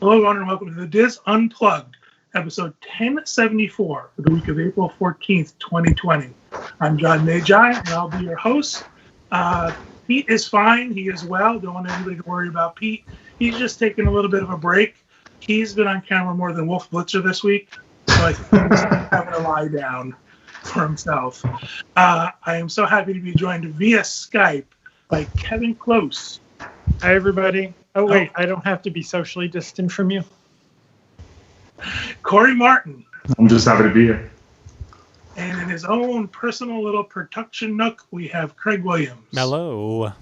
Hello, everyone, and welcome to the Diz Unplugged, episode 1074 for the week of April 14th, 2020. I'm John Magi, and I'll be your host. Pete is fine. He is well. Don't want anybody to worry about Pete. He's just taking a little bit of a break. He's been on camera more than Wolf Blitzer this week, so I think he's having to lie down for himself. I am so happy to be joined via Skype by Kevin Close. Hi, everybody. Oh, wait, I don't have to be socially distant from you. Corey Martin. I'm just happy to be here. And in his own personal little production nook, we have Craig Williams. Hello.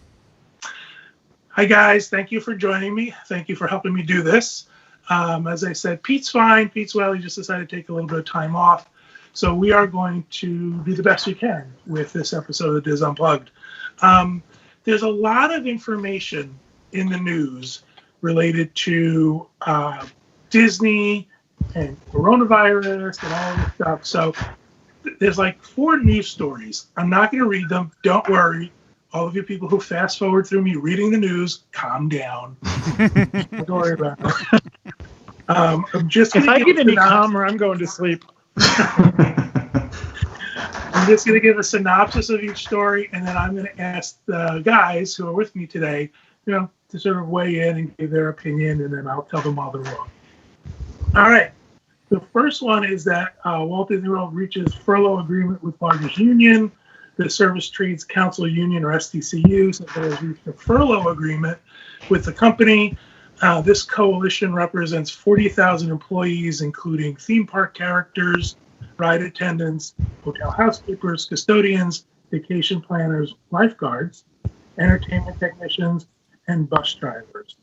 Hi, guys. Thank you for joining me. Thank you for helping me do this. As I said, Pete's fine. Pete's well. He just decided to take a little bit of time off. So we are going to do the best we can with this episode of Diz Unplugged. There's a lot of information in the news related to Disney and coronavirus and all this stuff. So there's like 4 news stories. I'm not going to read them. Don't worry. All of you people who fast forward through me reading the news, calm down. Don't worry about it. I'm just if I get any calmer, I'm going to sleep. I'm just going to give a synopsis of each story, and then I'm going to ask the guys who are with me today, to sort of weigh in and give their opinion, and then I'll tell them all they're wrong. All right. The first one is that Walt Disney World reaches furlough agreement with largest union. The Service Trades Council Union, or STCU, said they has reached a furlough agreement with the company. This coalition represents 40,000 employees, including theme park characters, ride attendants, hotel housekeepers, custodians, vacation planners, lifeguards, entertainment technicians, and bus drivers.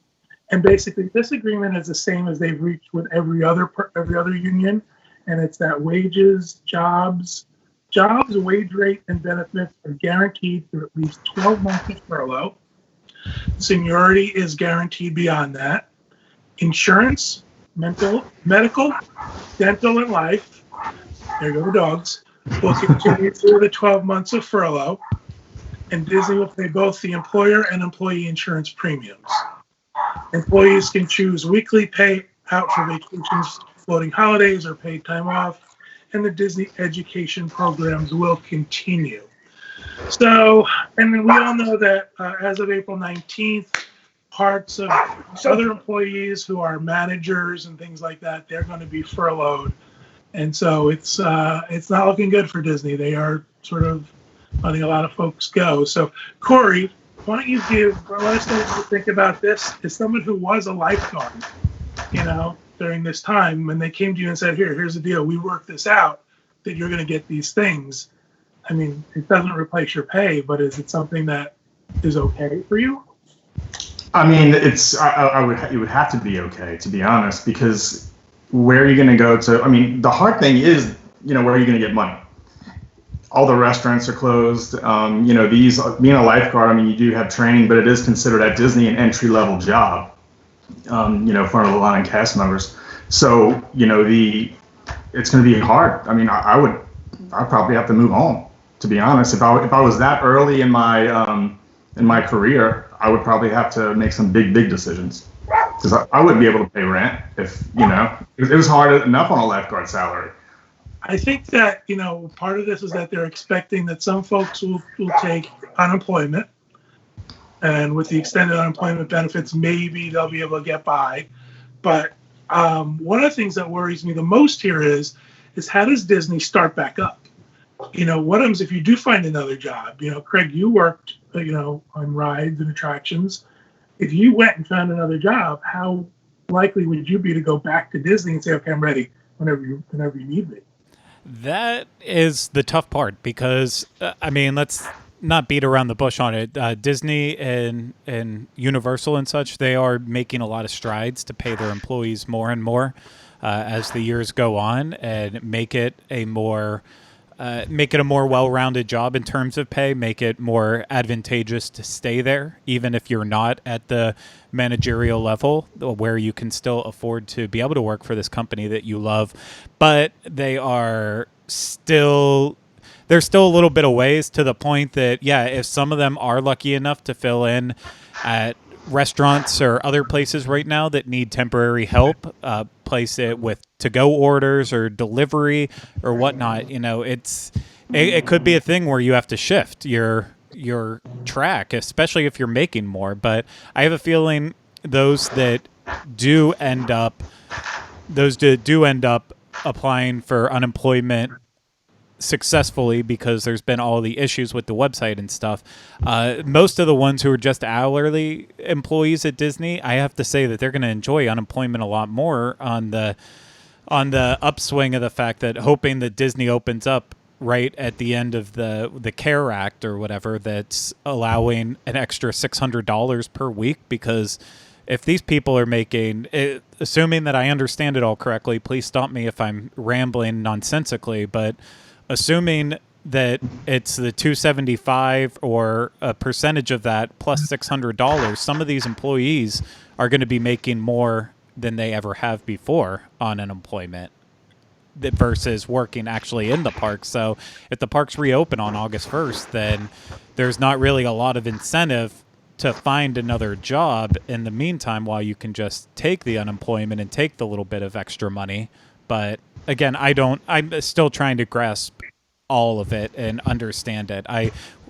And basically, this agreement is the same as they've reached with every other union, and it's that wages, jobs, wage rate, and benefits are guaranteed through at least 12 months of furlough. Seniority is guaranteed beyond that. Insurance, medical, dental, and life, there go the dogs, will continue through the 12 months of furlough, and Disney will pay both the employer and employee insurance premiums. Employees can choose weekly pay out for vacations, floating holidays, or paid time off, and the Disney education programs will continue. So, and then we all know that as of April 19th, parts of other employees who are managers and things like that, they're going to be furloughed. And so it's not looking good for Disney. They are sort of letting a lot of folks go. So, Corey, why don't you let us know what you think about this? As someone who was a lifeguard, during this time, when they came to you and said, here's the deal, we worked this out, that you're going to get these things. I mean, it doesn't replace your pay, but is it something that is okay for you? I mean, it would have to be okay, to be honest, because where are you going to go to? I mean, the hard thing is, where are you going to get money? All the restaurants are closed. These being a lifeguard, I mean, you do have training, but it is considered at Disney an entry-level job. For a lot of cast members. So, it's going to be hard. I mean, I'd probably have to move on, to be honest. If I was that early in my career, I would probably have to make some big decisions, because I wouldn't be able to pay rent if, it was hard enough on a lifeguard salary. I think that, part of this is that they're expecting that some folks will take unemployment. And with the extended unemployment benefits, maybe they'll be able to get by. But one of the things that worries me the most here is how does Disney start back up? What happens if you do find another job? Craig, you worked, on rides and attractions. If you went and found another job, how likely would you be to go back to Disney and say, okay, I'm ready whenever you need me? That is the tough part, because, let's not beat around the bush on it. Disney and Universal and such, they are making a lot of strides to pay their employees more and more as the years go on, and make it a more well-rounded job in terms of pay, make it more advantageous to stay there, even if you're not at the managerial level, where you can still afford to be able to work for this company that you love. But they're still a little bit of ways to the point that, if some of them are lucky enough to fill in at restaurants or other places right now that need temporary help, place it with to-go orders or delivery or whatnot. It could be a thing where you have to shift your track, especially if you're making more. But I have a feeling those that do end up applying for unemployment successfully, because there's been all the issues with the website and stuff. Most of the ones who are just hourly employees at Disney, I have to say that they're going to enjoy unemployment a lot more on the upswing of the fact that, hoping that Disney opens up right at the end of the CARE Act or whatever, that's allowing an extra $600 per week. Because if these people are making, assuming that I understand it all correctly, please stop me if I'm rambling nonsensically, but assuming that it's the $275 or a percentage of that plus $600, some of these employees are going to be making more than they ever have before on unemployment versus working actually in the park. So if the parks reopen on August 1st, then there's not really a lot of incentive to find another job in the meantime, while you can just take the unemployment and take the little bit of extra money. But again, I'm still trying to grasp all of it and understand it.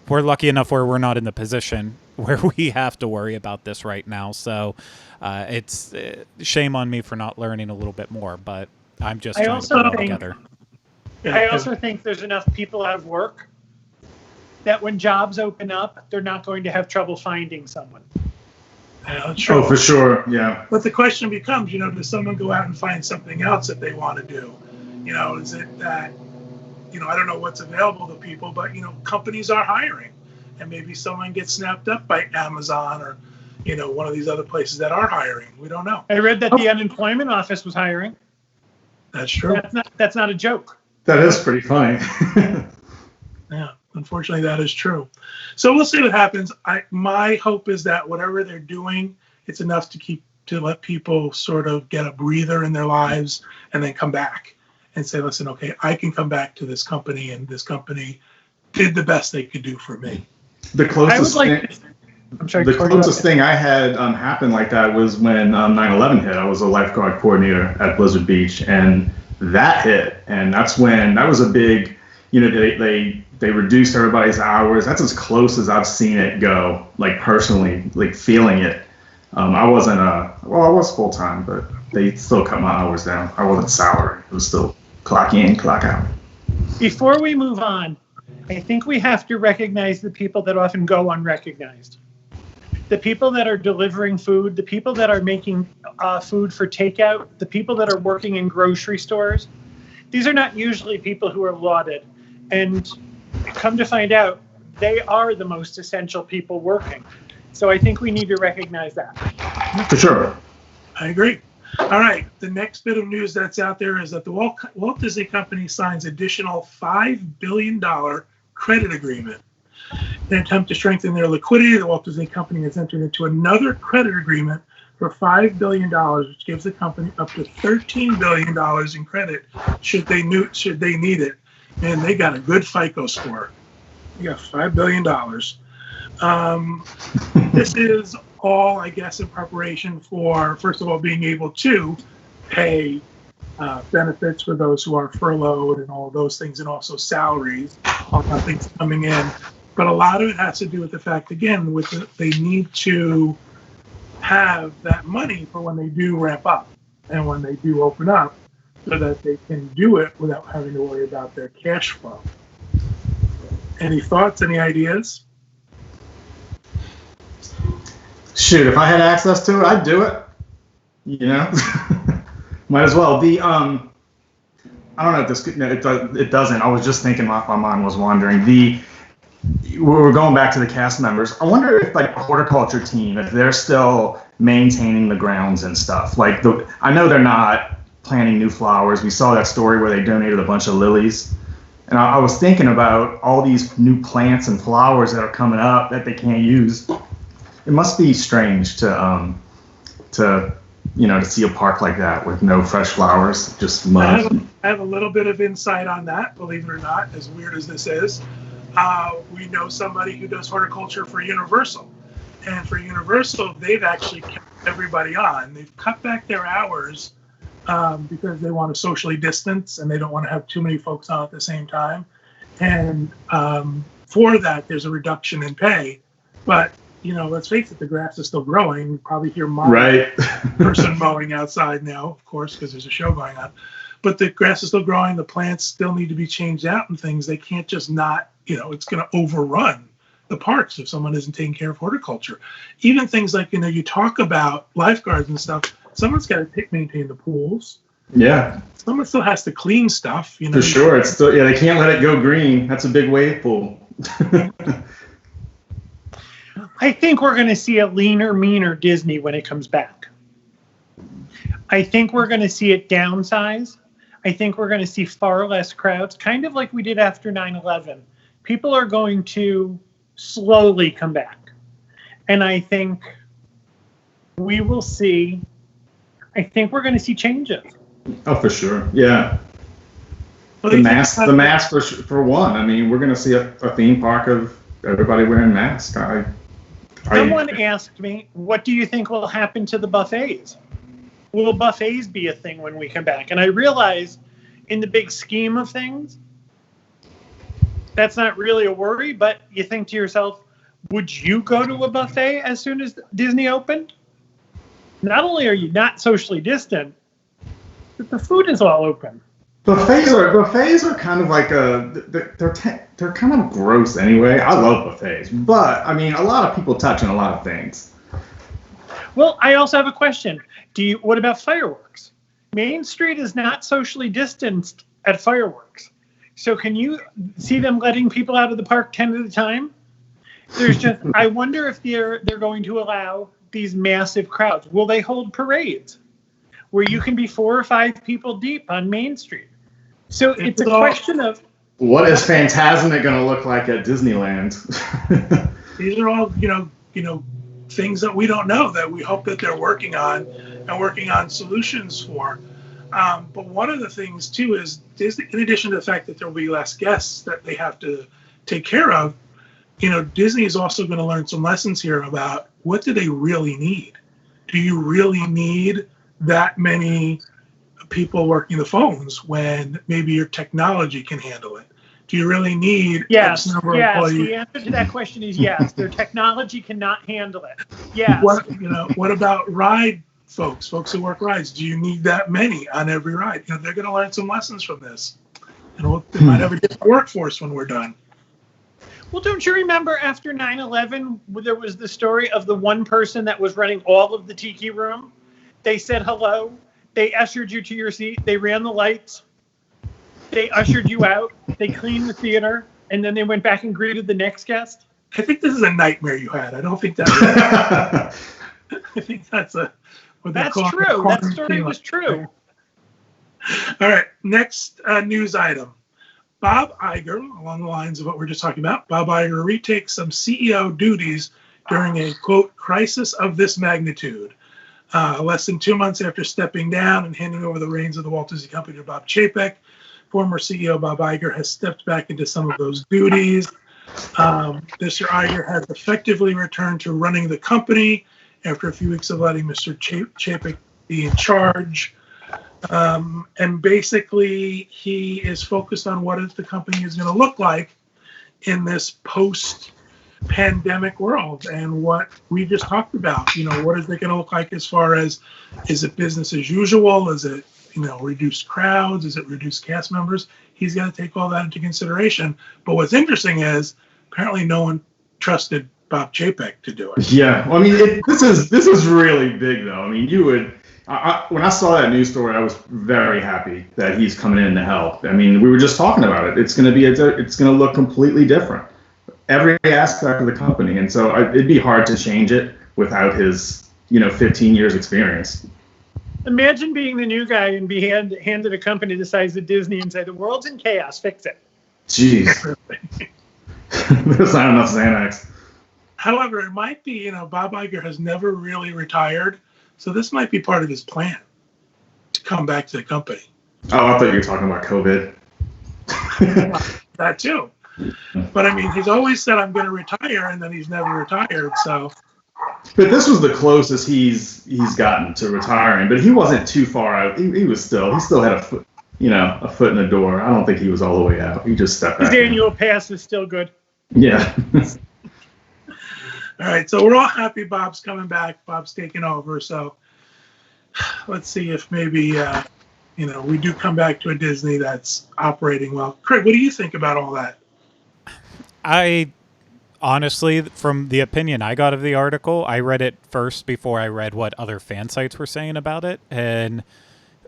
We're lucky enough where we're not in the position where we have to worry about this right now. So it's shame on me for not learning a little bit more, but I'm just trying to put it together. I also think there's enough people out of work that when jobs open up, they're not going to have trouble finding someone. Yeah, that's true. Oh, for sure. Yeah. But the question becomes, does someone go out and find something else that they want to do? Is it that, I don't know what's available to people, but, companies are hiring, and maybe someone gets snapped up by Amazon or, one of these other places that are hiring. We don't know. I read that the unemployment office was hiring. That's true. That's not a joke. That is pretty funny. Yeah, unfortunately, that is true. So we'll see what happens. My hope is that whatever they're doing, it's enough to let people sort of get a breather in their lives and then come back and say, listen, okay, I can come back to this company, and this company did the best they could do for me. The closest thing I had happen like that was when 9/11 hit. I was a lifeguard coordinator at Blizzard Beach, and that hit, and that was a big, they reduced everybody's hours. That's as close as I've seen it go, like personally, like feeling it. I wasn't I was full time, but they still cut my hours down. I wasn't salary. It was still clock in, clock out. Before we move on, I think we have to recognize the people that often go unrecognized. The people that are delivering food, the people that are making food for takeout, the people that are working in grocery stores. These are not usually people who are lauded. And come to find out, they are the most essential people working. So I think we need to recognize that. For sure. I agree. All right. The next bit of news that's out there is that the Walt Disney Company signs additional $5 billion credit agreement. In an attempt to strengthen their liquidity, the Walt Disney Company has entered into another credit agreement for $5 billion, which gives the company up to $13 billion in credit should they need it. And they got a good FICO score. You got $5 billion. This is all, I guess, in preparation for, first of all, being able to pay benefits for those who are furloughed and all those things, and also salaries, all that things coming in. But a lot of it has to do with the fact, again, they need to have that money for when they do ramp up and when they do open up, so that they can do it without having to worry about their cash flow. Any thoughts, any ideas? Shoot, if I had access to it, I'd do it. Might as well. I don't know if this, it doesn't. I was just thinking, my mind was wandering. We're going back to the cast members. I wonder if, like, a horticulture team, if they're still maintaining the grounds and stuff. Like, I know they're not planting new flowers. We saw that story where they donated a bunch of lilies. And I was thinking about all these new plants and flowers that are coming up that they can't use. It must be strange to see a park like that with no fresh flowers, just mud. I have a little bit of insight on that, believe it or not, as weird as this is. We know somebody who does horticulture for Universal, And for Universal, they've actually kept everybody on. They've cut back their hours because they want to socially distance and they don't want to have too many folks on at the same time. And for that, there's a reduction in pay. But, let's face it, the grass is still growing. You probably hear my person mowing outside now, of course, because there's a show going on. But the grass is still growing. The plants still need to be changed out and things. They can't just not, it's going to overrun the parks if someone isn't taking care of horticulture. Even things like, you talk about lifeguards and stuff. Someone's got to maintain the pools. Yeah. Someone still has to clean stuff. For sure. It's still, they can't let it go green. That's a big wave pool. I think we're going to see a leaner, meaner Disney when it comes back. I think we're going to see it downsize. I think we're going to see far less crowds, kind of like we did after 9/11. People are going to slowly come back. And I think we will see, I think we're going to see changes. Oh, for sure. Yeah. Well, the mask for one. I mean, we're going to see a theme park of everybody wearing masks. Someone asked me, what do you think will happen to the buffets? Will buffets be a thing when we come back? And I realize in the big scheme of things, that's not really a worry, but you think to yourself, would you go to a buffet as soon as Disney opened? Not only are you not socially distant, but the food is all open. Buffets are kind of like they're kind of gross anyway. I love buffets, but I mean, a lot of people touch on a lot of things. Well, I also have a question. What about fireworks? Main Street is not socially distanced at fireworks. So can you see them letting people out of the park 10 at a time? I wonder if they're going to allow these massive crowds. Will they hold parades where you can be 4 or 5 people deep on Main Street? So it's a question of what is Fantasmic going to look like at Disneyland? These are all, things that we don't know that we hope that they're working on and working on solutions for. But one of the things, too, is Disney, in addition to the fact that there will be less guests that they have to take care of, Disney is also going to learn some lessons here about what do they really need? Do you really need that many people working the phones when maybe your technology can handle it? Do you really need X number of employees? The answer to that question is yes. Their technology cannot handle it. Yes. What about ride folks who work rides? Do you need that many on every ride? They're going to learn some lessons from this. They might have a different workforce when we're done. Well, don't you remember after 9/11, there was the story of the one person that was running all of the Tiki Room? They said hello. They ushered you to your seat. They ran the lights. They ushered you out. They cleaned the theater. And then they went back and greeted the next guest. I think this is a nightmare you had. I don't think that. I think that's true. That story was true. All right. Next news item. Bob Iger, along the lines of what we're just talking about, Bob Iger retakes some CEO duties during a, quote, crisis of this magnitude. Less than 2 months after stepping down and handing over the reins of the Walt Disney Company to Bob Chapek, former CEO Bob Iger has stepped back into some of those duties. Mr. Iger has effectively returned to running the company after a few weeks of letting Mr. Chapek be in charge. And basically, he is focused on what the company is going to look like in this post-pandemic world and what we just talked about. What is it going to look like as far as, is it business as usual? Is it, reduced crowds? Is it reduced cast members? He's got to take all that into consideration. But what's interesting is apparently no one trusted Bob Chapek to do it. Yeah, well, I mean, this is really big, though. I mean, when I saw that news story, I was very happy that he's coming in to help. I mean, we were just talking about it. It's going to look completely different, every aspect of the company, and so it'd be hard to change it without his 15 years experience. Imagine being the new guy and be handed a company the size of Disney and say, the world's in chaos, fix it. Jeez. There's not enough Xanax. However, it might be, Bob Iger has never really retired, so this might be part of his plan to come back to the company. Oh, I thought you were talking about COVID. That too. But I mean, he's always said, I'm going to retire, and then he's never retired, so But this was the closest he's gotten to retiring. But he wasn't too far out. He still had a foot in the door. I don't think he was all the way out. He just stepped back. His annual pass is still good. Yeah. All right, so we're all happy Bob's coming back. Bob's taking over. So let's see if maybe we do come back to a Disney that's operating well. Craig, what do you think about all that? I honestly, from the opinion I got of the article, I read it first before I read what other fan sites were saying about it. And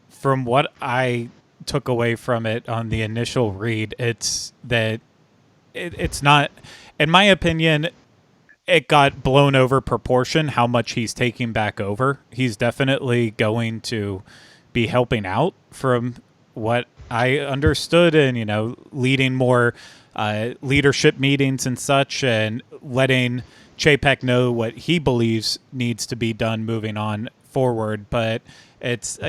from what I took away from it on the initial read, it's that it's not, in my opinion, it got blown over proportion how much he's taking back over. He's definitely going to be helping out from what I understood, and leading more leadership meetings and such, and letting Chapek know what he believes needs to be done moving on forward. But it's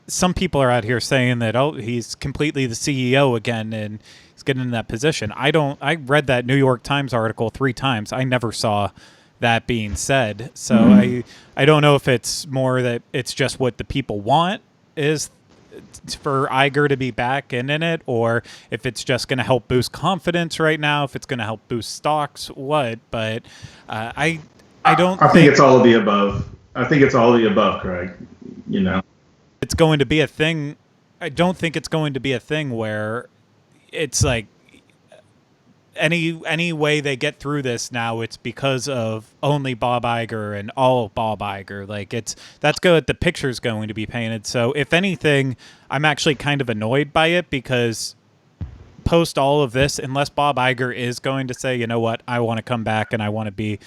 some people are out here saying that he's completely the CEO again and he's getting in that position. I read that New York Times article 3 times. I never saw that being said. So I don't know if it's more that it's just what the people want is for Iger to be back and in it, or if it's just going to help boost confidence right now, if it's going to help boost stocks, what. But I think it's all of the above. I think it's all of the above, Craig. It's going to be a thing. I don't think it's going to be a thing where it's like any way they get through this now, it's because of only Bob Iger and all Bob Iger. Like that's good. The picture's going to be painted. So if anything, I'm actually kind of annoyed by it, because post all of this, unless Bob Iger is going to say, you know what, I want to come back and I want to be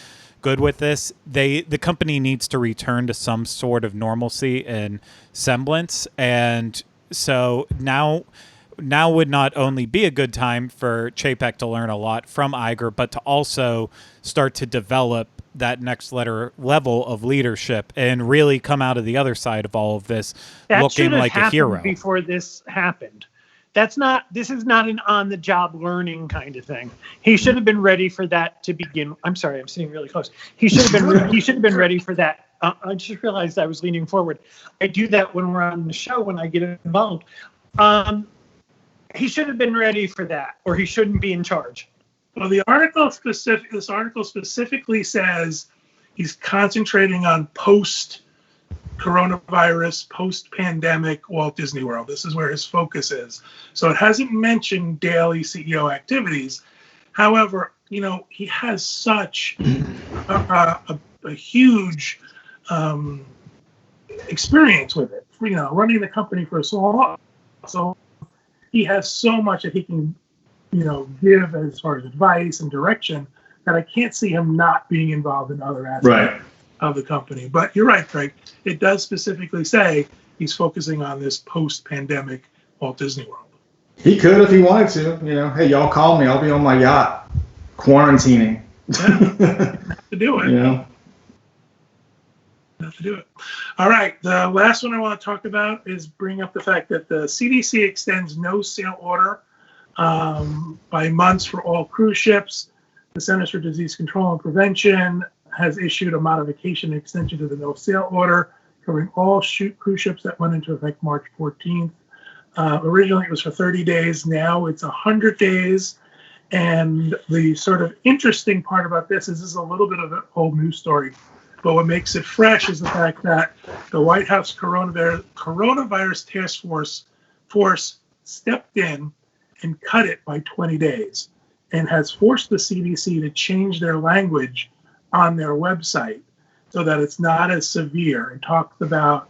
good with this, the company needs to return to some sort of normalcy and semblance. And so now would not only be a good time for Chapek to learn a lot from Iger, but to also start to develop that next level of leadership and really come out of the other side of all of this looking like a hero. Before this happened. This is not an on-the-job learning kind of thing. He should have been ready for that to begin. I'm sorry, I'm sitting really close. He should have been ready for that. I just realized I was leaning forward. I do that when we're on the show, when I get involved. He should have been ready for that, or he shouldn't be in charge. Well, this article specifically says he's concentrating on post-coronavirus, post-pandemic Walt Disney World. This is where his focus is. So it hasn't mentioned daily CEO activities. However, he has such a huge experience with it. Running the company for so long. So he has so much that he can, give as far as advice and direction, that I can't see him not being involved in other aspects of the company. But you're right, Craig. It does specifically say he's focusing on this post-pandemic Walt Disney World. He could if he wanted to. Hey, y'all call me. I'll be on my yacht quarantining. Have to do it. Have to do it. All right. The last one I want to talk about is bring up the fact that the CDC extends no sail order by months for all cruise ships. The Centers for Disease Control and Prevention has issued a modification extension to the no sail order covering all cruise ships that went into effect March 14th. Originally, it was for 30 days. Now it's 100 days. And the sort of interesting part about this is a little bit of an old news story. But what makes it fresh is the fact that the White House coronavirus task force stepped in and cut it by 20 days and has forced the CDC to change their language on their website so that it's not as severe, and talked about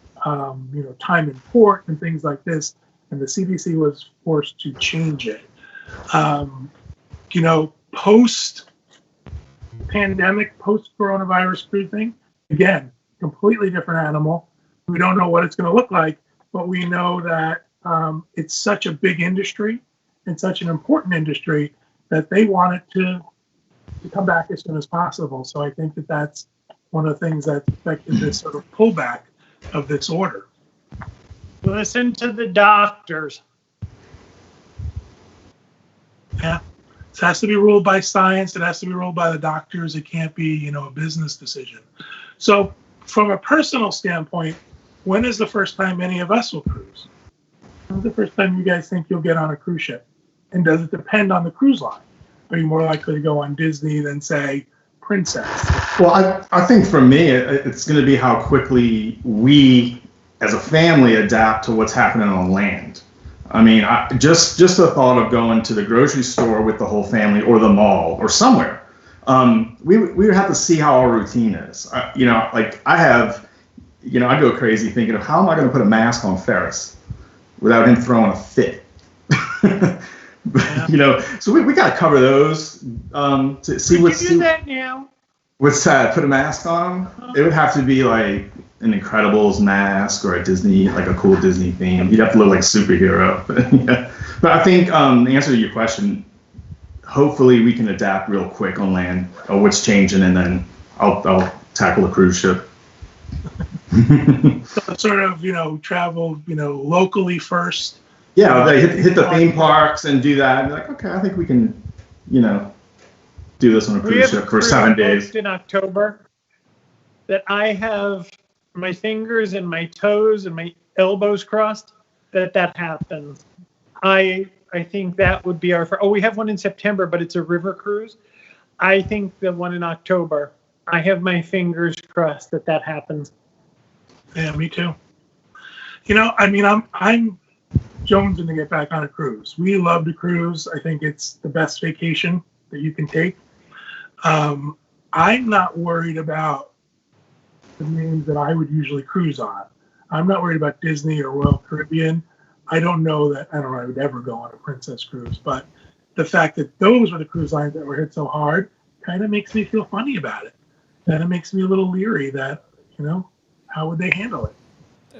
time in port and things like this. And the CDC was forced to change it. Post-pandemic, post-coronavirus cruising, again, completely different animal. We don't know what it's going to look like, but we know that it's such a big industry and such an important industry that they want it to come back as soon as possible. So I think that that's one of the things that affected this sort of pullback of this order. Listen to the doctors. Yeah. It has to be ruled by science. It has to be ruled by the doctors. It can't be, a business decision. So from a personal standpoint, when is the first time any of us will cruise? When's the first time you guys think you'll get on a cruise ship? And does it depend on the cruise line? Are you more likely to go on Disney than, say, Princess? Well, I think for me, it's going to be how quickly we, as a family, adapt to what's happening on land. I mean, just the thought of going to the grocery store with the whole family or the mall or somewhere, we would have to see how our routine is. Like I go crazy thinking of how am I going to put a mask on Ferris without him throwing a fit. So we got to cover those to see what's. You do that now. What's that? Put a mask on him? It would have to be like an Incredibles mask or a Disney, like a cool Disney theme. You'd have to look like a superhero. Yeah. But I think the answer to your question, hopefully we can adapt real quick on land or what's changing, and then I'll tackle the cruise ship. So sort of, travel, locally first. Yeah, they hit the theme parks and do that. And be like, okay, I think we can, do this on a cruise ship for 7 days. In October, that I have my fingers and my toes and my elbows crossed that happens. I think that would be our. We have one in September, but it's a river cruise. I think the one in October. I have my fingers crossed that happens. Yeah, me too. I'm jonesing to get back on a cruise. We love to cruise. I think it's the best vacation that you can take. I'm not worried about the names that I would usually cruise on. I'm not worried about Disney or Royal Caribbean. I don't know I would ever go on a Princess cruise, but the fact that those were the cruise lines that were hit so hard kind of makes me feel funny about it. Kind of makes me a little leery that, how would they handle it?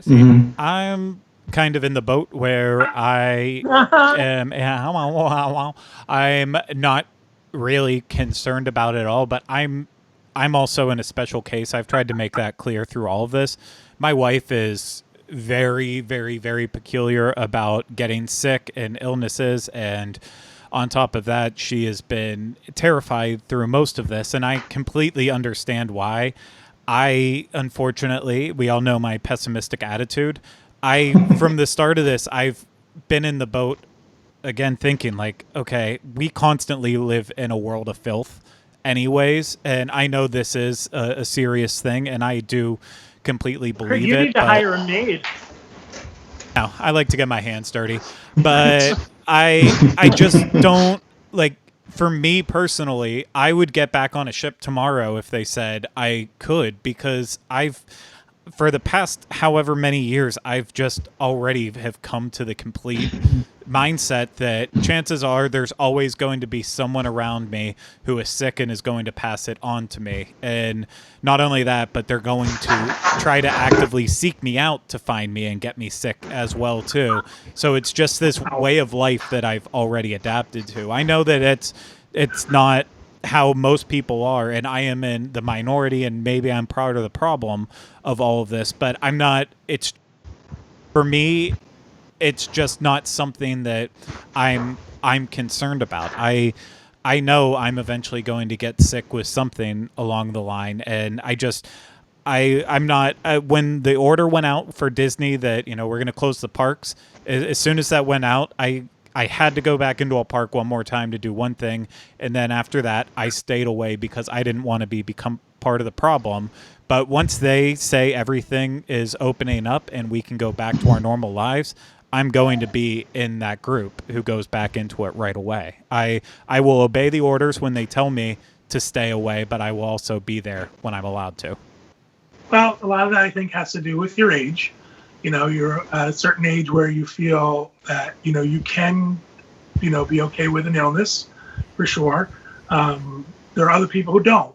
Mm-hmm. I'm kind of in the boat where I am. I'm not really concerned about it at all, but I'm also in a special case. I've tried to make that clear through all of this. My wife is very, very, very peculiar about getting sick and illnesses, and on top of that, she has been terrified through most of this, and I completely understand why. Unfortunately, we all know my pessimistic attitude. From the start of this, I've been in the boat again thinking like, okay, we constantly live in a world of filth anyways, and I know this is a serious thing, and I do completely believe it. You need to hire a maid. No, I like to get my hands dirty, but I just don't like. For me personally, I would get back on a ship tomorrow if they said I could, because for the past however many years, I've just already have come to the complete mindset that chances are there's always going to be someone around me who is sick and is going to pass it on to me. And not only that, but they're going to try to actively seek me out to find me and get me sick as well too. So it's just this way of life that I've already adapted to. I know that it's not how most people are, and I am in the minority, and maybe I'm part of the problem of all of this, but I'm not. For me, it's just not something that I'm concerned about. I know I'm eventually going to get sick with something along the line, and I'm not. When the order went out for Disney that we're going to close the parks, as soon as that went out, I had to go back into a park one more time to do one thing, and then after that, I stayed away because I didn't want to become part of the problem. But once they say everything is opening up and we can go back to our normal lives, I'm going to be in that group who goes back into it right away. I will obey the orders when they tell me to stay away, but I will also be there when I'm allowed to. Well, a lot of that, I think, has to do with your age. You're at a certain age where you feel that, you can, be okay with an illness, for sure. There are other people who don't.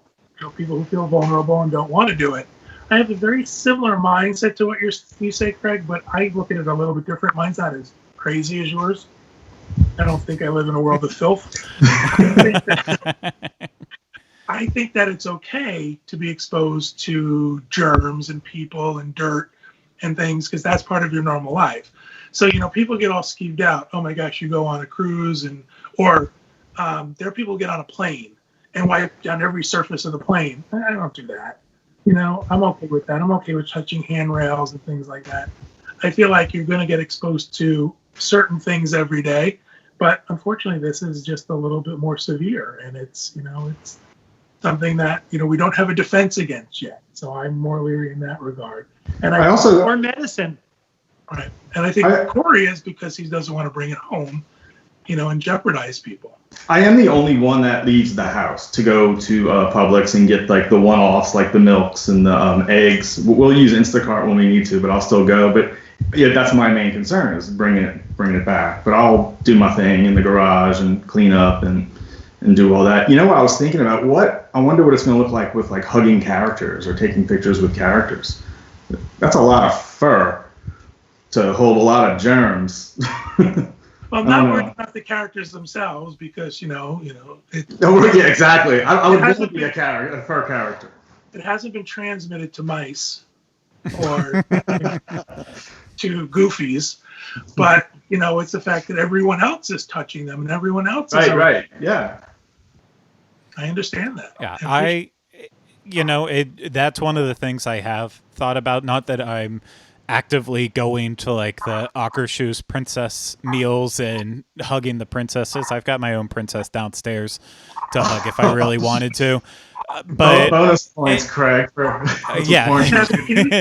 People who feel vulnerable and don't want to do it. I have a very similar mindset to what you say, Craig, but I look at it a little bit different. Mine's not as crazy as yours. I don't think I live in a world of filth. I think that it's okay to be exposed to germs and people and dirt and things, because that's part of your normal life. So, people get all skeeved out. Oh my gosh, you go on a cruise or there are people who get on a plane and wipe down every surface of the plane. I don't do that. I'm okay with that. I'm okay with touching handrails and things like that. I feel like you're going to get exposed to certain things every day, but unfortunately, this is just a little bit more severe, and it's something that we don't have a defense against yet. So I'm more leery in that regard. And I also or medicine, right? And I think Corey is because he doesn't want to bring it home, and jeopardize people. I am the only one that leaves the house to go to Publix and get like the one-offs, like the milks and the eggs. We'll use Instacart when we need to, but I'll still go. But yeah, that's my main concern is bringing it back. But I'll do my thing in the garage and clean up and do all that. What I was thinking about? I wonder what it's going to look like with like hugging characters or taking pictures with characters. That's a lot of fur to hold a lot of germs. Well, I'm not worried about the characters themselves because, yeah, exactly. I would definitely be a fur character. It hasn't been transmitted to mice or to goofies, but, it's the fact that everyone else is touching them and everyone else is. Right, yeah. I understand that. Yeah, that's one of the things I have thought about. Not that I'm actively going to like the Akershus princess meals and hugging the princesses. I've got my own princess downstairs to hug if I really wanted to. But bonus points, Craig. Yeah.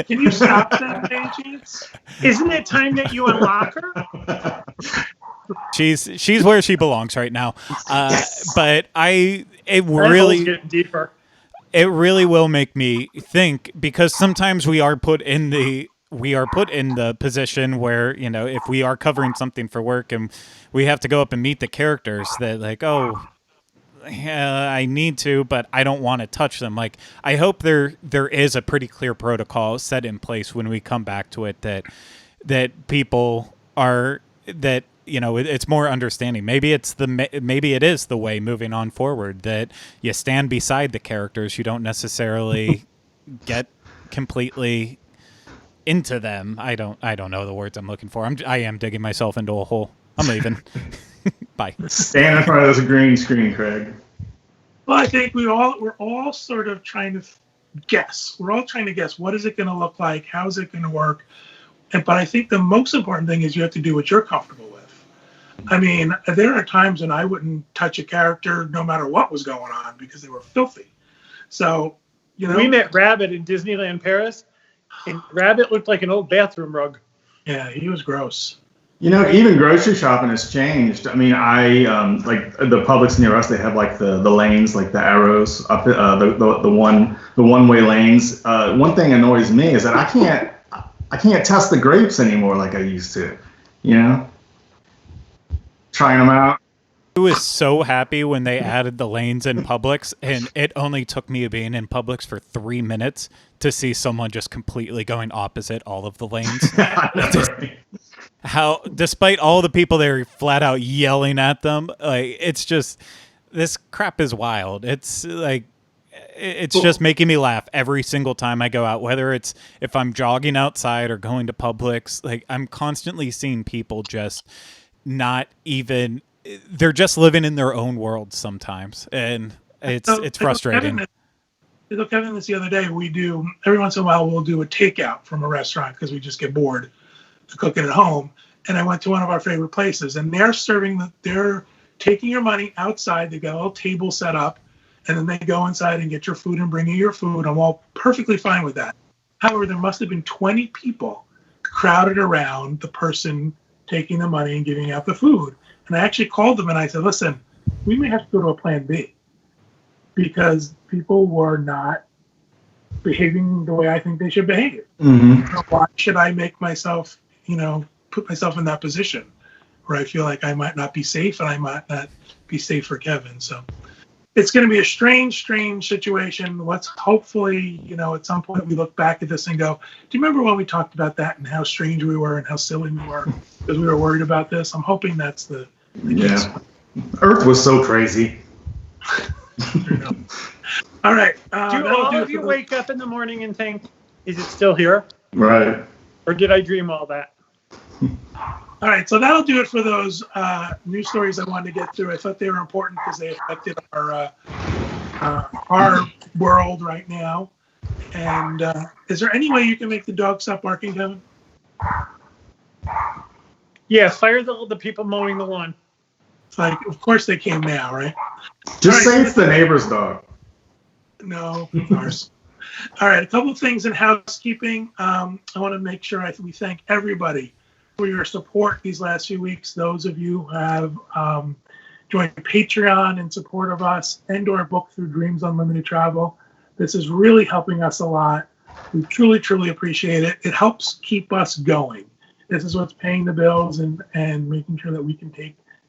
Can you stop that, Chance? Isn't it time that you unlock her? She's where she belongs right now. Yes. But it really will make me think, because sometimes we are put in the position where, if we are covering something for work and we have to go up and meet the characters, that like, oh, yeah, I need to, but I don't want to touch them. Like, I hope there is a pretty clear protocol set in place when we come back to it, that people are, that it's more understanding. Maybe it is the way moving on forward, that you stand beside the characters. You don't necessarily get completely into them. I don't know the words I'm looking for. I am digging myself into a hole. I'm leaving. Bye. Stand in front of this green screen, Craig. Well, I think we're all sort of trying to guess. We're all trying to guess, what is it going to look like? How is it going to work? But I think the most important thing is you have to do what you're comfortable with. I mean, there are times when I wouldn't touch a character no matter what was going on because they were filthy. So, we met Rabbit in Disneyland Paris, and Rabbit looked like an old bathroom rug. Yeah, he was gross. Even grocery shopping has changed. I mean, like the Publix near us, they have like the lanes, like the arrows up, the one-way lanes. One thing annoys me is that I can't test the grapes anymore like I used to. Trying them out. I was so happy when they added the lanes in Publix, and it only took me being in Publix for 3 minutes to see someone just completely going opposite all of the lanes. How, despite all the people there flat out yelling at them, like, it's just, this crap is wild. It's like, it's just making me laugh every single time I go out, whether it's if I'm jogging outside or going to Publix. Like, I'm constantly seeing people just not even, they're just living in their own world sometimes, and it's frustrating. Kevin, this the other day, every once in a while we'll do a takeout from a restaurant because we just get bored of cooking at home. And I went to one of our favorite places, and they're taking your money outside. They got a little table set up, and then they go inside and get your food and bring you your food. I'm all perfectly fine with that. However, there must have been 20 people crowded around the person taking the money and giving out the food. And I actually called them and I said, listen, we may have to go to a plan B because people were not behaving the way I think they should behave. Mm-hmm. Why should I make myself, put myself in that position where I feel like I might not be safe and I might not be safe for Kevin? So it's going to be a strange situation. Let's hopefully, at some point we look back at this and go, do you remember when we talked about that and how strange we were and how silly we were because we were worried about this? I'm hoping that's the case. Earth was so crazy. All right. Do all of you wake up in the morning and think, is it still here? Right. Or did I dream all that? All right, so that'll do it for those news stories I wanted to get through. I thought they were important because they affected our world right now. And is there any way you can make the dog stop barking, Kevin? Yeah, fire the people mowing the lawn. It's like, of course they came now, right? Just say it's the neighbor's dog. No, of course. All right, a couple of things in housekeeping. I want to make sure we thank everybody for your support these last few weeks. Those of you who have joined Patreon in support of us and/or booked through Dreams Unlimited Travel. This is really helping us a lot. We truly, truly appreciate it. It helps keep us going. This is what's paying the bills and making sure that we can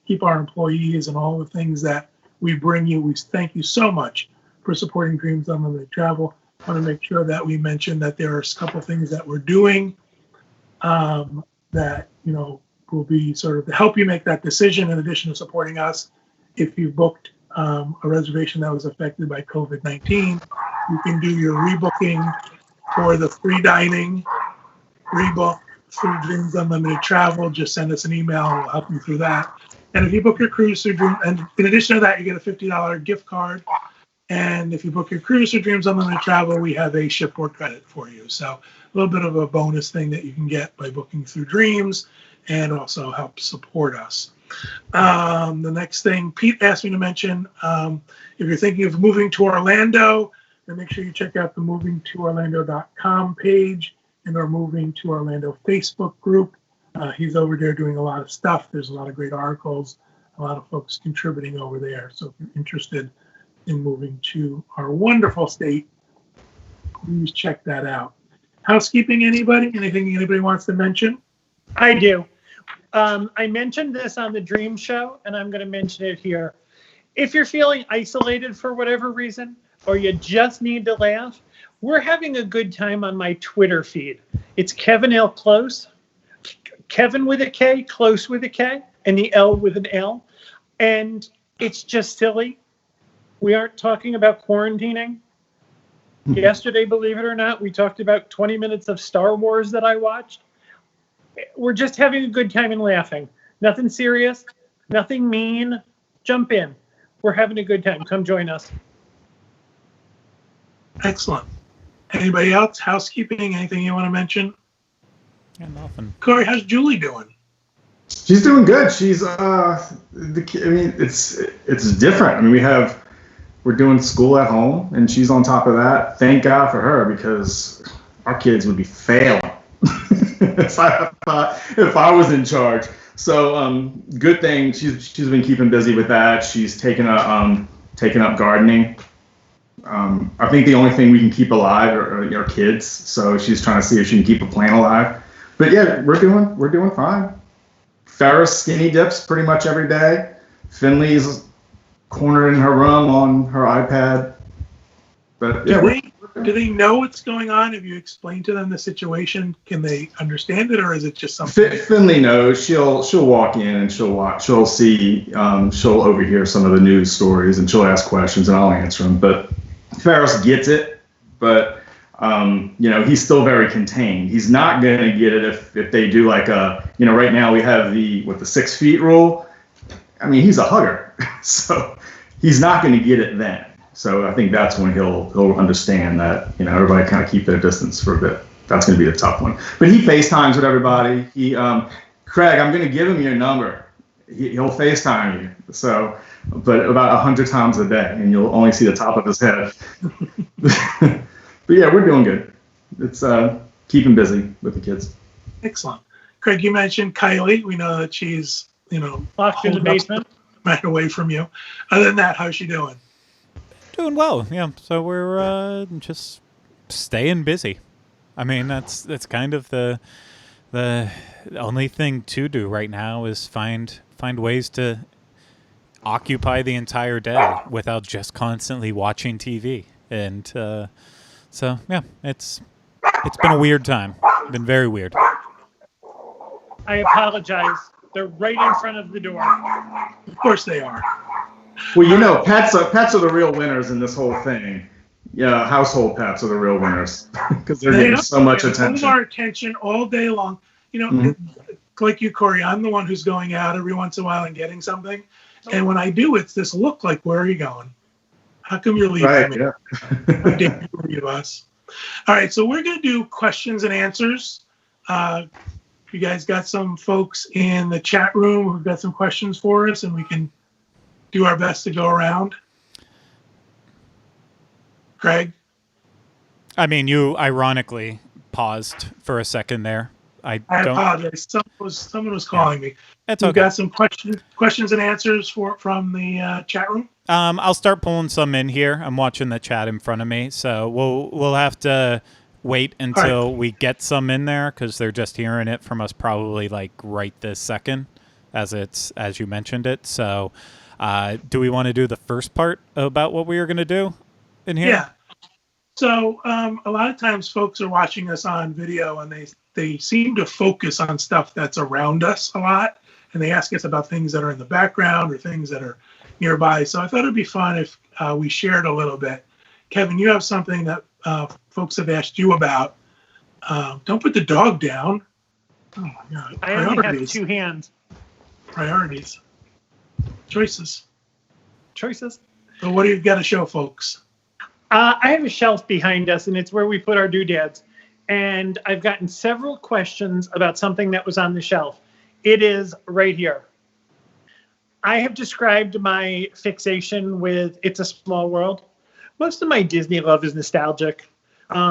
keep our employees and all the things that we bring you. We thank you so much for supporting Dreams Unlimited Travel. I want to make sure that we mention that there are a couple of things that we're doing that, will be sort of to help you make that decision in addition to supporting us. If you booked a reservation that was affected by COVID-19, you can do your rebooking for the free dining, rebook through Dreams Unlimited Travel. Just send us an email. We'll help you through that. And if you book your cruise through Dreams, and in addition to that, you get a $50 gift card. And if you book your cruise through Dreams Unlimited Travel, we have a shipboard credit for you. So a little bit of a bonus thing that you can get by booking through Dreams and also help support us. The next thing Pete asked me to mention, if you're thinking of moving to Orlando, then make sure you check out the movingtoorlando.com page and our Moving to Orlando Facebook group. He's over there doing a lot of stuff. There's a lot of great articles, a lot of folks contributing over there. So if you're interested in moving to our wonderful state, please check that out. Housekeeping, anybody? Anything anybody wants to mention? I do. I mentioned this on the Dream Show, and I'm going to mention it here. If you're feeling isolated for whatever reason, or you just need to laugh, we're having a good time on my Twitter feed. It's Kevin L. Close, Kevin with a K, Close with a K, and the L with an L. And it's just silly. We aren't talking about quarantining. Yesterday, believe it or not, we talked about 20 minutes of Star Wars that I watched. We're just having a good time and laughing. Nothing serious, nothing mean. Jump in. We're having a good time. Come join us. Excellent. Anybody else? Housekeeping? Anything you want to mention? Yeah, nothing. Corey, how's Julie doing? She's doing good. She's it's different. I mean, we're doing school at home, and she's on top of that. Thank God for her, because our kids would be failing if I was in charge. So good thing she's been keeping busy with that. She's taken up gardening. I think the only thing we can keep alive are our kids. So she's trying to see if she can keep a plant alive. But yeah, we're doing fine. Ferris skinny dips pretty much every day. Finley's cornered in her room on her iPad. But yeah, do they know what's going on? Have you explained to them the situation? Can they understand it, or is it just something? Finley knows. She'll walk in and she'll watch. She'll see. She'll overhear some of the news stories and she'll ask questions and I'll answer them. But Ferris gets it, but he's still very contained. He's not going to get it if they do like right now we have the 6 feet rule. I mean, he's a hugger, so he's not going to get it then. So I think that's when he'll understand that, everybody kind of keep their distance for a bit. That's going to be the tough one. But he FaceTimes with everybody. Craig, I'm going to give him your number. He'll FaceTime you. So, but about 100 times a day, and you'll only see the top of his head. But yeah, we're doing good. It's keeping busy with the kids. Excellent. Craig, you mentioned Kylie. We know that she's, locked in the basement, right away from you. Other than that, how's she doing? Doing well, yeah. So we're just staying busy. I mean, that's kind of the only thing to do right now is find ways to occupy the entire day without just constantly watching TV. And so yeah, it's been a weird time. Been very weird. I apologize. They're right in front of the door. Of course they are. Well, pets are the real winners in this whole thing. Yeah, household pets are the real winners because they're getting so much attention. All our attention all day long. Like you, Corey, I'm the one who's going out every once in a while and getting something. And when I do, it's this look like, where are you going? How come you're leaving me? Yeah. How dare you leave us? All right, so we're going to do questions and answers. You guys got some folks in the chat room who've got some questions for us, and we can do our best to go around. Craig? I mean, you ironically paused for a second there. I apologize. Someone was calling me. That's We've okay. got some questions and answers from the chat room. I'll start pulling some in here. I'm watching the chat in front of me, so we'll have to wait until we get some in there because they're just hearing it from us probably like right this second, as you mentioned it. So, do we want to do the first part about what we were going to do in here? Yeah. So a lot of times folks are watching us on video and they seem to focus on stuff that's around us a lot, and they ask us about things that are in the background or things that are nearby. So I thought it'd be fun if we shared a little bit. Kevin, you have something that folks have asked you about. Don't put the dog down. Oh my God. I only have 2 hands. Priorities. Choices. So what do you got to show folks? I have a shelf behind us, and it's where we put our doodads. And I've gotten several questions about something that was on the shelf. It is right here. I have described my fixation with It's a Small World. Most of my Disney love is nostalgic.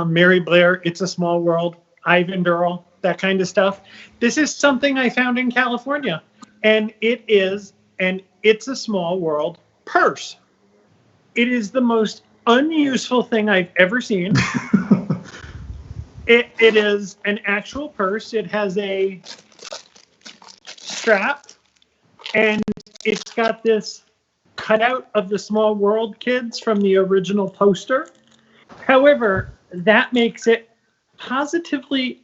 Mary Blair, It's a Small World, Ivan Earl, that kind of stuff. This is something I found in California, and it is an It's a Small World purse. It is the most unuseful thing I've ever seen. It is an actual purse. It has a strap, and it's got this cutout of the Small World kids from the original poster. However, that makes it positively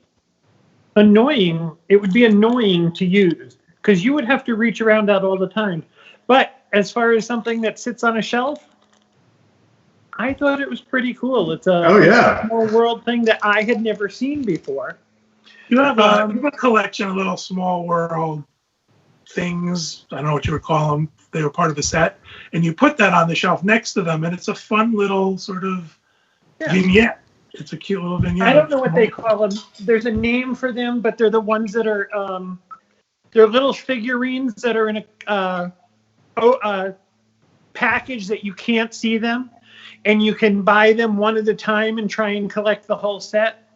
annoying. It would be annoying to use because you would have to reach around that all the time. But as far as something that sits on a shelf, I thought it was pretty cool. It's a Small World thing that I had never seen before. You have a collection of little Small World things. I don't know what you would call them. They were part of the set. And you put that on the shelf next to them, and it's a fun little sort of vignette. It's a cute little vignette. I don't know what they call them. There's a name for them, but they're the ones that are, they're little figurines that are in a package that you can't see them. And you can buy them one at a time and try and collect the whole set.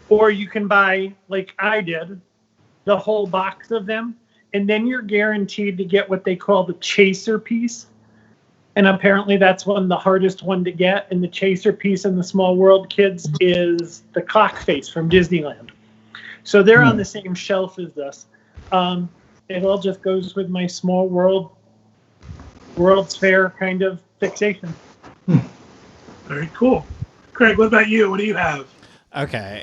Or you can buy, like I did, the whole box of them. And then you're guaranteed to get what they call the chaser piece. And apparently that's the hardest one to get. And the chaser piece in the Small World kids is the clock face from Disneyland. So they're on the same shelf as this. It all just goes with my Small World's Fair kind of fixation. Very cool. Craig, what about you? What do you have? Okay.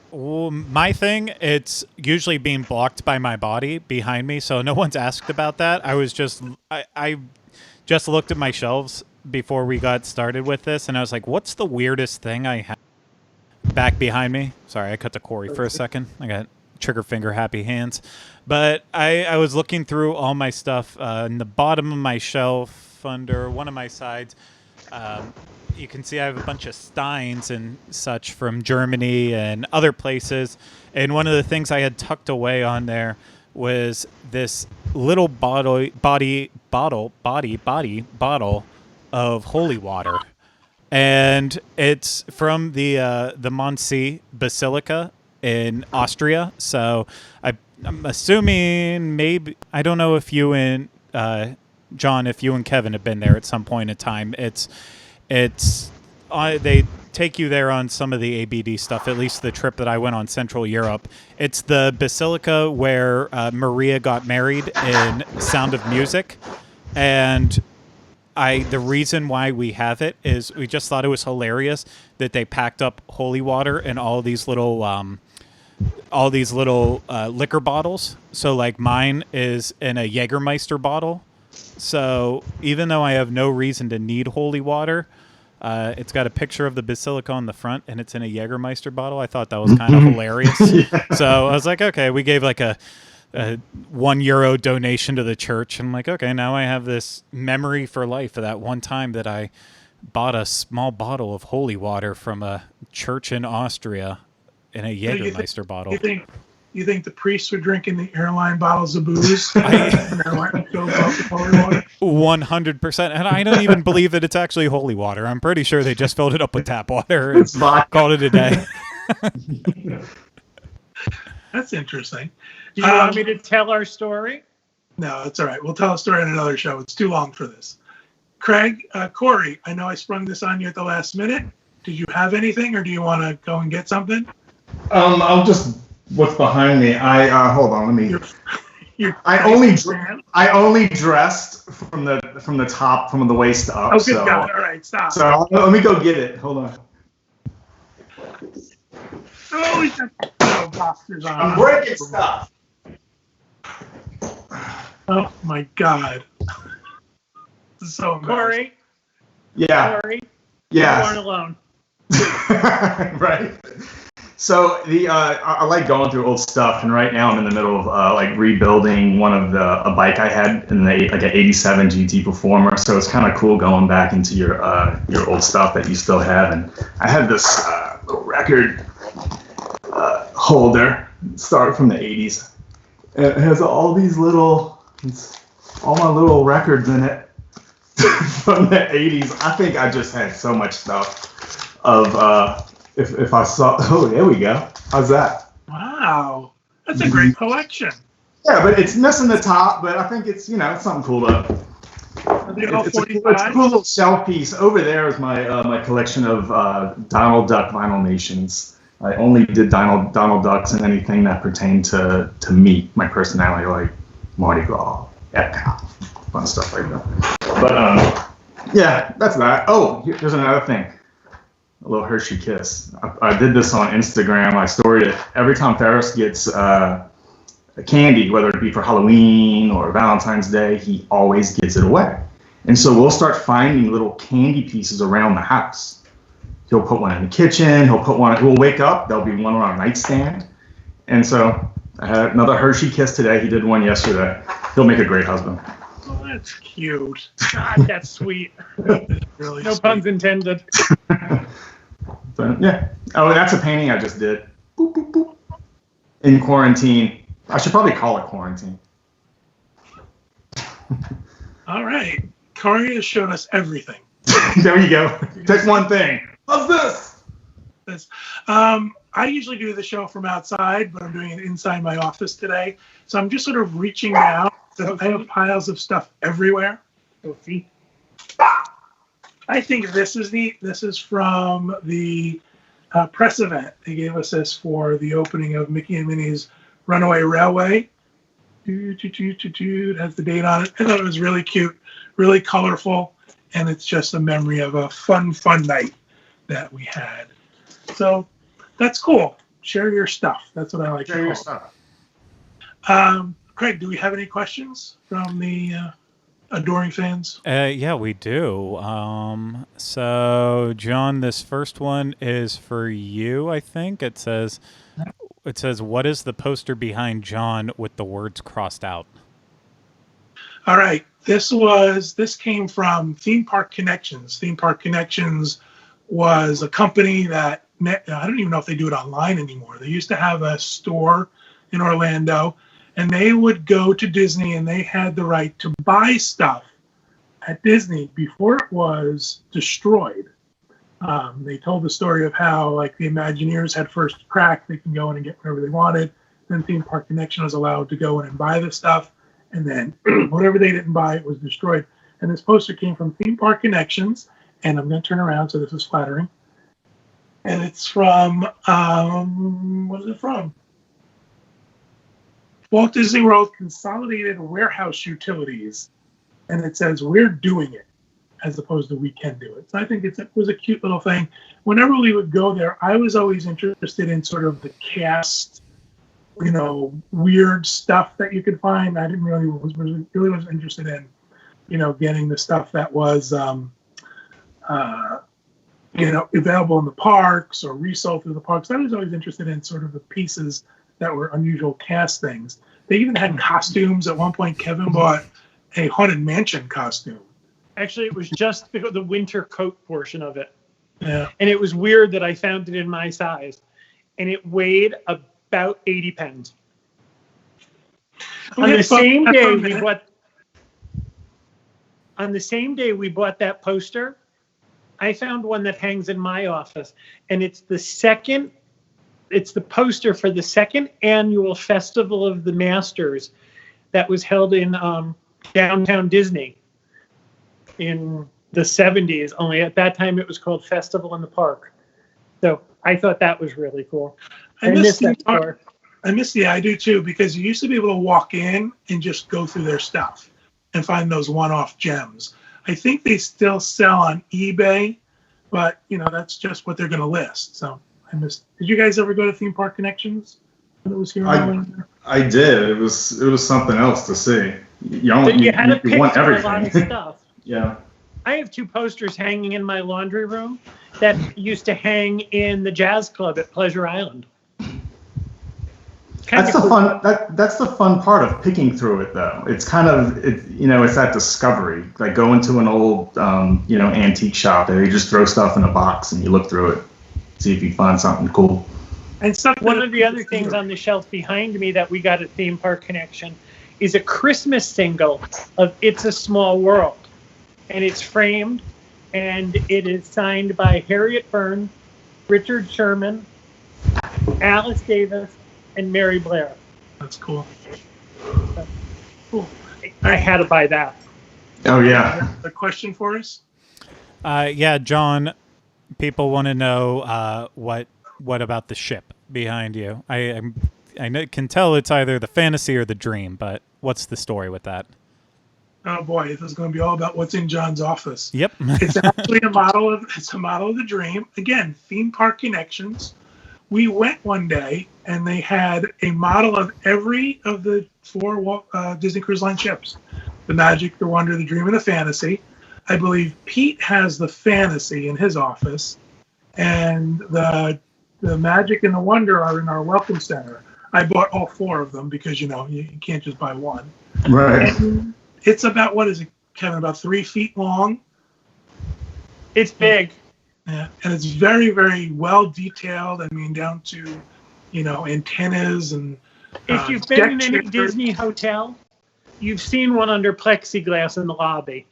Well, my thing, it's usually being blocked by my body behind me, so no one's asked about that. I just looked at my shelves before we got started with this, and I was like, what's the weirdest thing I have back behind me? Sorry, I cut to Corey for a second. I got trigger finger happy hands. But I was looking through all my stuff in the bottom of my shelf under one of my sides. You can see I have a bunch of Steins and such from Germany and other places. And one of the things I had tucked away on there was this little bottle of holy water. And it's from the Monsi Basilica in Austria. So I'm assuming maybe, I don't know if you and John, if you and Kevin have been there at some point in time. They take you there on some of the ABD stuff, at least the trip that I went on Central Europe. It's the basilica where Maria got married in Sound of Music. And the reason why we have it is we just thought it was hilarious that they packed up holy water in all these little liquor bottles. So like mine is in a Jägermeister bottle. So even though I have no reason to need holy water, it's got a picture of the basilica on the front, and it's in a Jägermeister bottle. I thought that was kind of hilarious. So I was like, okay, we gave like a €1 donation to the church. And I'm like, okay, now I have this memory for life of that one time that I bought a small bottle of holy water from a church in Austria in a Jägermeister bottle. You think the priests were drinking the airline bottles of booze? And they went and filled up with holy water? 100%. And I don't even believe that it's actually holy water. I'm pretty sure they just filled it up with tap water and called it a day. That's interesting. Do you want me to tell our story? No, it's all right. We'll tell a story on another show. It's too long for this. Craig, Corey, I know I sprung this on you at the last minute. Did you have anything, or do you want to go and get something? I'll just. What's behind me? Hold on. Let me. I only dressed from the top, from the waist up. Oh, good God! All right, stop. So let me go get it. Hold on. Oh, he's got no boxers on. I'm breaking stuff. Oh my God! This is so embarrassing. Corey. Yeah. Corey. Yeah. You aren't alone. Right. So I like going through old stuff, and right now I'm in the middle of like rebuilding one of a bike I had in like an '87 GT Performer. So it's kind of cool going back into your old stuff that you still have. And I have this little record holder, started from the '80s. And it has all my little records in it from the '80s. I think I just had so much stuff of. If I saw, oh, there we go. How's that? Wow, that's a great collection. Yeah, but it's missing the top. But I think it's it's something cool to. It's a cool little shelf piece. Over there is my my collection of Donald Duck vinyl nations. I only did Donald Ducks and anything that pertained to me, my personality, like Mardi Gras, Epcot, fun stuff like that. But yeah, that's that. Oh, there's another thing. A little Hershey Kiss. I did this on Instagram. I storied it. Every time Ferris gets a candy, whether it be for Halloween or Valentine's Day, he always gives it away. And so we'll start finding little candy pieces around the house. He'll put one in the kitchen. We'll wake up. There'll be one on a nightstand. And so I had another Hershey Kiss today. He did one yesterday. He'll make a great husband. Oh, that's cute. God, that's sweet. Really no sweet. puns intended. But yeah. Oh, that's a painting I just did. Boop, boop, boop. In quarantine. I should probably call it quarantine. All right. Corey has shown us everything. There you go. Take one thing. What's this? I usually do the show from outside, but I'm doing it inside my office today. So I'm just sort of reaching out. So I have piles of stuff everywhere. Sophie. I think this is neat. This is from the press event. They gave us this for the opening of Mickey and Minnie's Runaway Railway. It has the date on it. I thought it was really cute, really colorful, and it's just a memory of a fun night that we had. So that's cool. Share your stuff. That's what I like. Share your stuff. Craig, do we have any questions from the adoring fans? Yeah, we do. So, John, this first one is for you, I think. It says, what is the poster behind John with the words crossed out? All right. This came from Theme Park Connections. Theme Park Connections was a company that, I don't even know if they do it online anymore. They used to have a store in Orlando, and they would go to Disney, and they had the right to buy stuff at Disney before it was destroyed. They told the story of how, like, the Imagineers had first crack. They can go in and get whatever they wanted. Then Theme Park Connection was allowed to go in and buy the stuff. And then whatever they didn't buy, it was destroyed. And this poster came from Theme Park Connections. And I'm going to turn around, so this is flattering. And it's from, what is it from? Walt Disney World Consolidated Warehouse Utilities. And it says, we're doing it, as opposed to we can do it. So I think it was a cute little thing. Whenever we would go there, I was always interested in sort of the cast, weird stuff that you could find. I didn't really was interested in, getting the stuff that was, available in the parks or resold through the parks. I was always interested in sort of the pieces that were unusual cast things. They even had costumes. At one point, Kevin bought a Haunted Mansion costume. Actually, it was just the winter coat portion of it. Yeah. And it was weird that I found it in my size. And it weighed about 80 pounds. On the same day we bought that poster, I found one that hangs in my office. And it's the poster for the second annual Festival of the Masters that was held in downtown Disney in the 70s. Only at that time it was called Festival in the Park. So I thought that was really cool. I miss I do too, because you used to be able to walk in and just go through their stuff and find those one-off gems. I think they still sell on eBay, but that's just what they're going to list. So I missed. Did you guys ever go to Theme Park Connections when it was here? I did. It was something else to see. You had to pick want everything. A lot of stuff. Yeah. I have 2 posters hanging in my laundry room that used to hang in the jazz club at Pleasure Island. That's the fun. That's the fun part of picking through it, though. It's kind of it's that discovery, like going to an old antique shop and you just throw stuff in a box and you look through it, see if you find something cool. And one of the other things on the shelf behind me that we got at Theme Park Connection is a Christmas single of "It's a Small World," and it's framed, and it is signed by Harriet Byrne, Richard Sherman, Alice Davis, and Mary Blair. That's cool. Cool. I had to buy that. Oh yeah. A question for us? Yeah, John. People want to know what about the ship behind you. I can tell it's either the fantasy or the dream, but what's the story with that? Oh boy, this is going to be all about what's in John's office. Yep. It's actually a model of the dream. Again, Theme Park Connections. We went one day and they had a model of every of the 4 Disney Cruise Line ships: the Magic, the Wonder, the Dream, and the Fantasy. I believe Pete has the Fantasy in his office, and the Magic and the Wonder are in our Welcome Center. I bought all 4 of them because you can't just buy one. Right. And it's about, what is it, Kevin? About 3 feet long. It's big. Yeah, and it's very, very well detailed. I mean, down to, antennas and. If you've been in any Disney hotel, you've seen one under plexiglass in the lobby.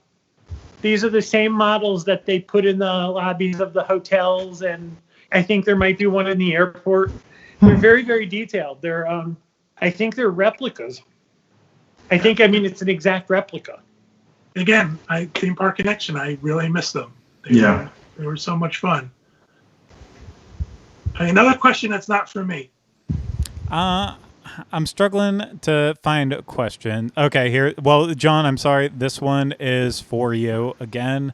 These are the same models that they put in the lobbies of the hotels, and I think there might be one in the airport. They're very, very detailed. They're, I think they're replicas. It's an exact replica. Again, Theme Park Connection, I really miss them. They were so much fun. Another question that's not for me. I'm struggling to find a question. Okay, here. Well, John, I'm sorry. This one is for you again.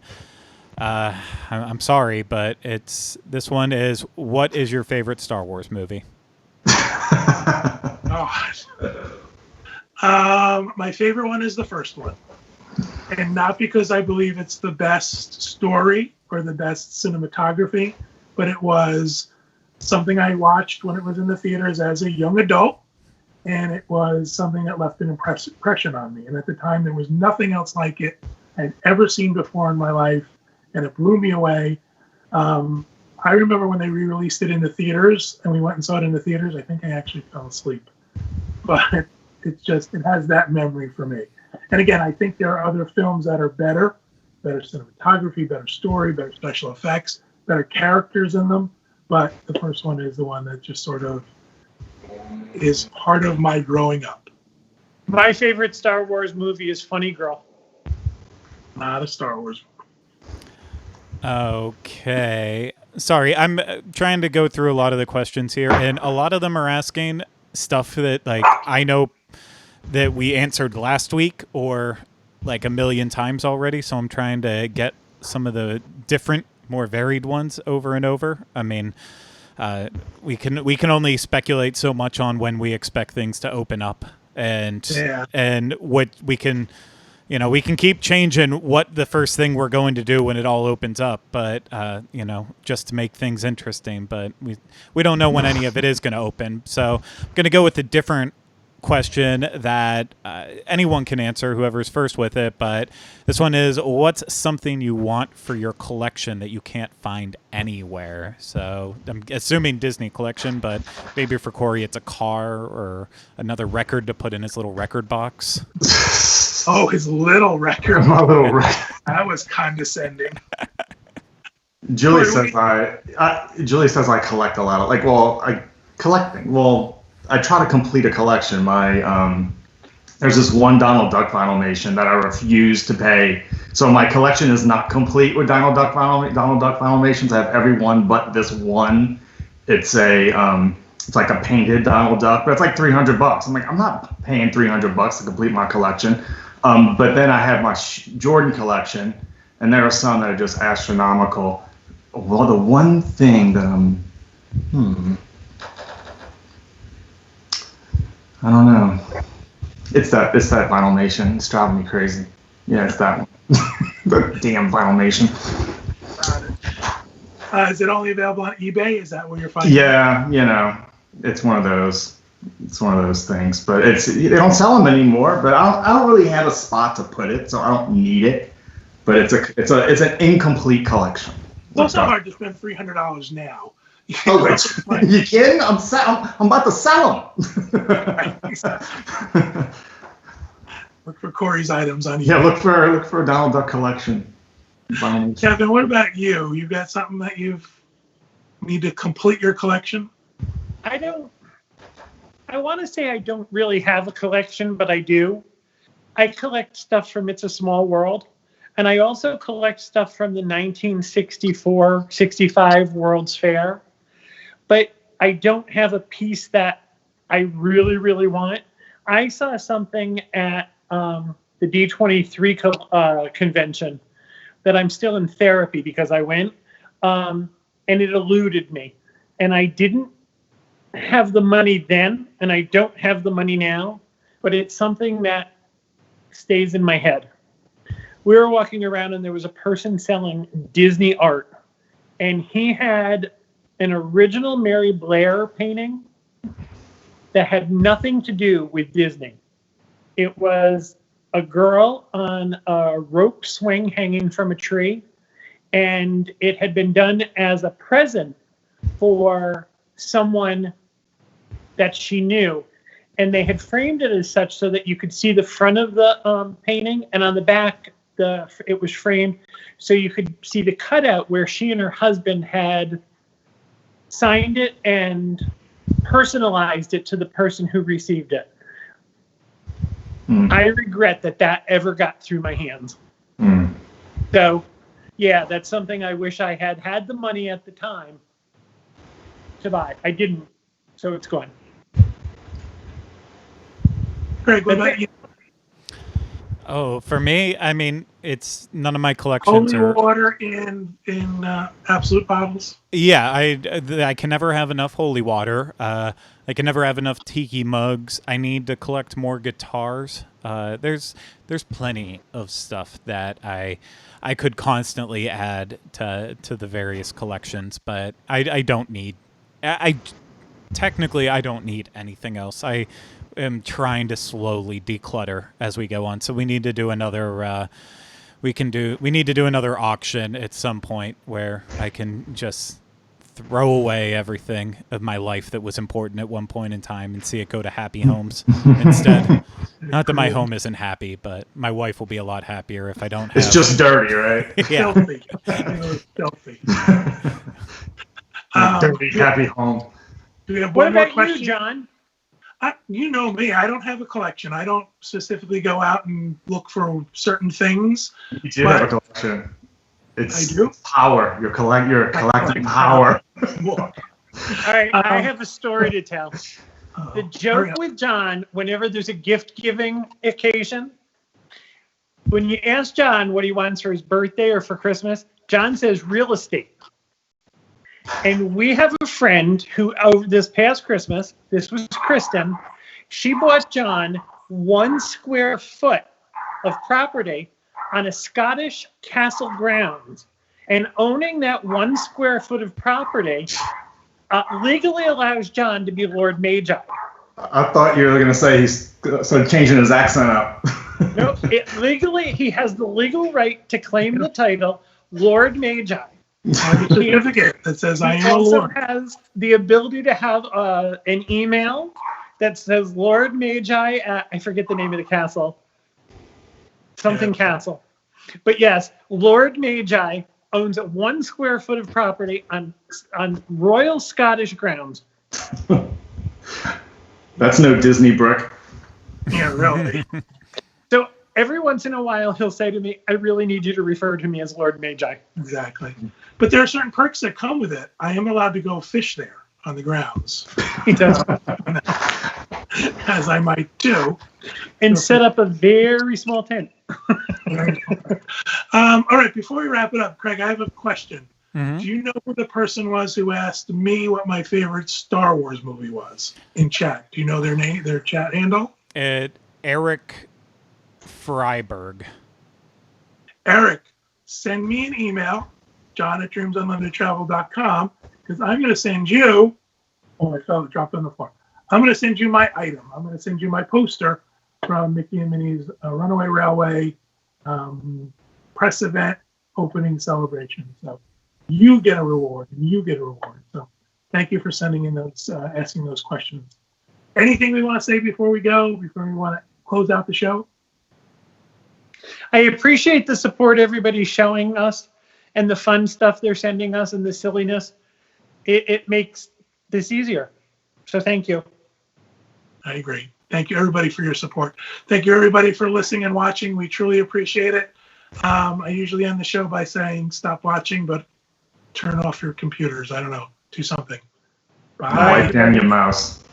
I'm sorry, but this one is: what is your favorite Star Wars movie? My favorite one is the first one. And not because I believe it's the best story or the best cinematography, but it was something I watched when it was in the theaters as a young adult, and it was something that left an impression on me. And at the time, there was nothing else like it I'd ever seen before in my life, and it blew me away. I remember when they re-released it in the theaters, and we went and saw it in the theaters. I think I actually fell asleep. But it has that memory for me. And again, I think there are other films that are better cinematography, better story, better special effects, better characters in them. But the first one is the one that just sort of is part of my growing up. My favorite Star Wars movie is Funny Girl. Not a Star Wars movie. Okay. Sorry, I'm trying to go through a lot of the questions here, and a lot of them are asking stuff that, I know that we answered last week or a million times already, so I'm trying to get some of the different, more varied ones over and over. I mean, we can only speculate so much on when we expect things to open up, and what we can, we can keep changing what the first thing we're going to do when it all opens up, but just to make things interesting. But we don't know when any of it is going to open, so I'm going to go with a different question that anyone can answer, whoever's first with it. But this one is, what's something you want for your collection that you can't find anywhere? So I'm assuming Disney collection, but maybe for Corey, it's a car or another record to put in his little record box. Oh, his little record. My little record. That was condescending. Julie says I collect a lot of I try to complete a collection. There's this one Donald Duck Filmation that I refuse to pay. So my collection is not complete with Donald Duck Filmations. I have every one but this one. It's it's like a painted Donald Duck, but it's like $300. I'm like, I'm not paying $300 to complete my collection. But then I have my Jordan collection, and there are some that are just astronomical. Well, the one thing that I don't know. It's that Filmation. It's driving me crazy. Yeah, it's that one. The damn Filmation. Is it only available on eBay? Is that where you're finding it? Yeah, it's one of those. It's one of those things. But they don't sell them anymore. But I don't really have a spot to put it, so I don't need it. But it's an incomplete collection. It's also hard to spend $300 now. Oh, you kidding? I'm about to sell them. Look for Corey's items on eBay. Yeah, look for a Donald Duck collection. Kevin, what about you? You got something that you need to complete your collection? I want to say I don't really have a collection, but I do. I collect stuff from It's a Small World. And I also collect stuff from the 1964-65 World's Fair. But I don't have a piece that I really, really want. I saw something at the D23 convention that I'm still in therapy because I went, and it eluded me. And I didn't have the money then, and I don't have the money now, but it's something that stays in my head. We were walking around, and there was a person selling Disney art, and he had an original Mary Blair painting that had nothing to do with Disney. It was a girl on a rope swing hanging from a tree, and it had been done as a present for someone that she knew. And they had framed it as such so that you could see the front of the painting, and on the back, it was framed so you could see the cutout where she and her husband had signed it and personalized it to the person who received it. I regret that ever got through my hands. So, yeah, that's something I wish I had the money at the time to buy. I didn't, so it's gone. Greg, what about you? Oh, for me, I mean, it's none of my collections Only are water in Absolute bottles. Yeah, I can never have enough holy water. I can never have enough tiki mugs. I need to collect more guitars. There's plenty of stuff that I could constantly add to the various collections, but I don't need. Technically I don't need anything else. I am trying to slowly declutter as we go on. So we need to do another. We need to do another auction at some point where I can just throw away everything of my life that was important at one point in time and see it go to happy homes instead. Not that my home isn't happy, but my wife will be a lot happier if I don't have. It's just dirty, right? Yeah. Filthy. Filthy. Dirty, happy home. Do we have What one more about question? you, John? You know me. I don't have a collection. I don't specifically go out and look for certain things. You do have a collection. It's I do? power. You're collecting power. All right, I have a story to tell. The joke with John, whenever there's a gift-giving occasion, when you ask John what he wants for his birthday or for Christmas, John says real estate. And we have a friend who, over this past Christmas, this was Kristen, she bought John 1 square foot of property on a Scottish castle grounds. And owning that 1 square foot of property legally allows John to be Lord Magi. I thought you were going to say he's started changing his accent up. Nope. Legally, he has the legal right to claim the title Lord Magi. A certificate that says I He am a also lord. has the ability to have an email that says Lord Magi at, I forget the name of the castle. Something castle. But yes, Lord Magi owns 1 square foot of property on Royal Scottish grounds. That's no Disney brick. Yeah, really. So every once in a while, he'll say to me, I really need you to refer to me as Lord Magi. Exactly. But there are certain perks that come with it. I am allowed to go fish there on the grounds, He does. as I might do. And set up a very small tent. All right, before we wrap it up, Craig, I have a question. Mhm. Do you know who the person was who asked me what my favorite Star Wars movie was in chat? Do you know their name, their chat handle? Eric Freiberg. Eric, send me an email, john@dreamsunlimitedtravel.com, because I'm going to send you, oh, I fell, it dropped on the floor. I'm going to send you my item. I'm going to send you my poster from Mickey and Minnie's Runaway Railway press event opening celebration. So you get a reward, and you get a reward. So thank you for sending in those, asking those questions. Anything we want to say before we go, before we want to close out the show? I appreciate the support everybody's showing us and the fun stuff they're sending us and the silliness. It makes this easier. So thank you. I agree. Thank you, everybody, for your support. Thank you, everybody, for listening and watching. We truly appreciate it. I usually end the show by saying stop watching, but turn off your computers. I don't know. Do something. Bye. Wipe down your mouse.